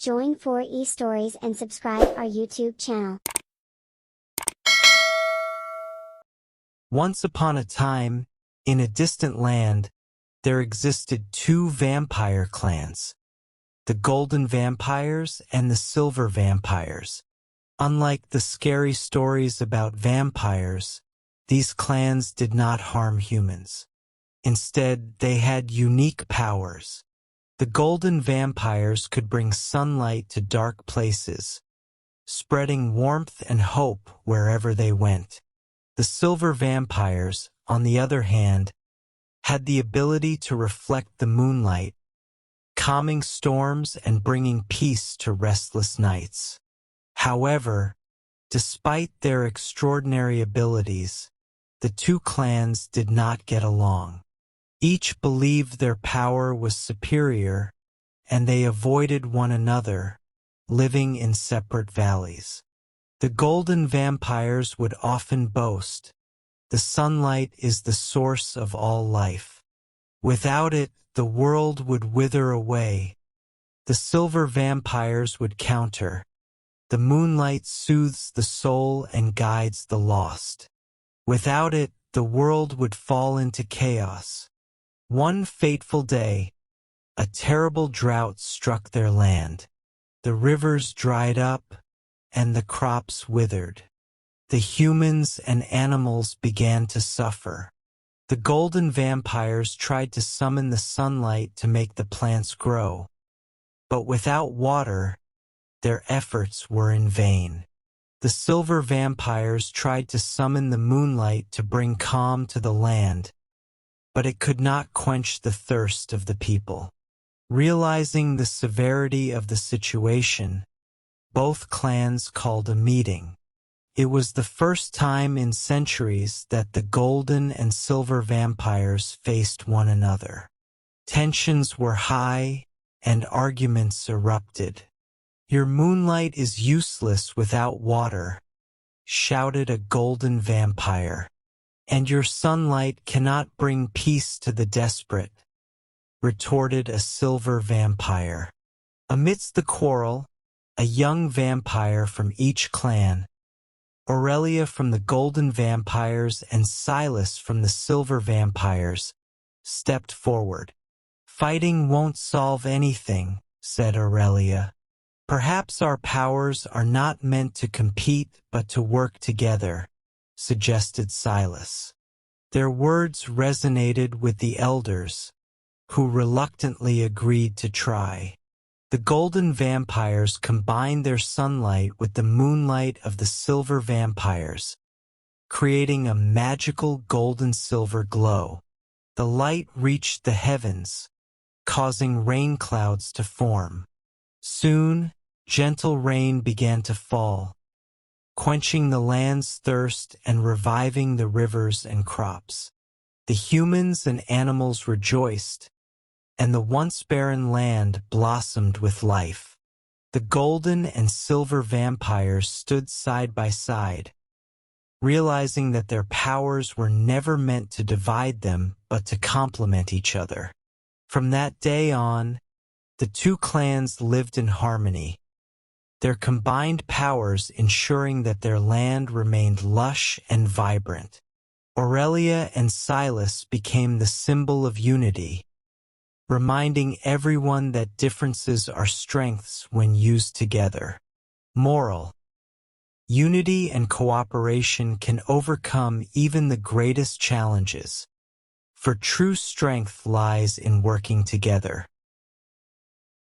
Join 4E Stories and subscribe our YouTube channel. Once upon a time, in a distant land, there existed two vampire clans, the Golden Vampires and the Silver Vampires. Unlike the scary stories about vampires, these clans did not harm humans. Instead, they had unique powers. The Golden Vampires could bring sunlight to dark places, spreading warmth and hope wherever they went. The Silver Vampires, on the other hand, had the ability to reflect the moonlight, calming storms and bringing peace to restless nights. However, despite their extraordinary abilities, the two clans did not get along. Each believed their power was superior, and they avoided one another, living in separate valleys. The Golden Vampires would often boast, "The sunlight is the source of all life. Without it, the world would wither away." The Silver Vampires would counter, "The moonlight soothes the soul and guides the lost. Without it, the world would fall into chaos." One fateful day, a terrible drought struck their land. The rivers dried up, and the crops withered. The humans and animals began to suffer. The Golden Vampires tried to summon the sunlight to make the plants grow, but without water, their efforts were in vain. The Silver Vampires tried to summon the moonlight to bring calm to the land, but it could not quench the thirst of the people. Realizing the severity of the situation, both clans called a meeting. It was the first time in centuries that the Golden and Silver Vampires faced one another. Tensions were high, and arguments erupted. "Your moonlight is useless without water," shouted a Golden Vampire. "And your sunlight cannot bring peace to the desperate," retorted a Silver Vampire. Amidst the quarrel, a young vampire from each clan, Aurelia from the Golden Vampires and Silas from the Silver Vampires, stepped forward. "Fighting won't solve anything," said Aurelia. "Perhaps our powers are not meant to compete but to work together," suggested Silas. Their words resonated with the elders, who reluctantly agreed to try. The Golden Vampires combined their sunlight with the moonlight of the Silver Vampires, creating a magical golden-silver glow. The light reached the heavens, causing rain clouds to form. Soon, gentle rain began to fall, quenching the land's thirst and reviving the rivers and crops. The humans and animals rejoiced, and the once barren land blossomed with life. The Golden and Silver Vampires stood side by side, realizing that their powers were never meant to divide them but to complement each other. From that day on, the two clans lived in harmony, their combined powers ensuring that their land remained lush and vibrant. Aurelia and Silas became the symbol of unity, reminding everyone that differences are strengths when used together. Moral: unity and cooperation can overcome even the greatest challenges, for true strength lies in working together.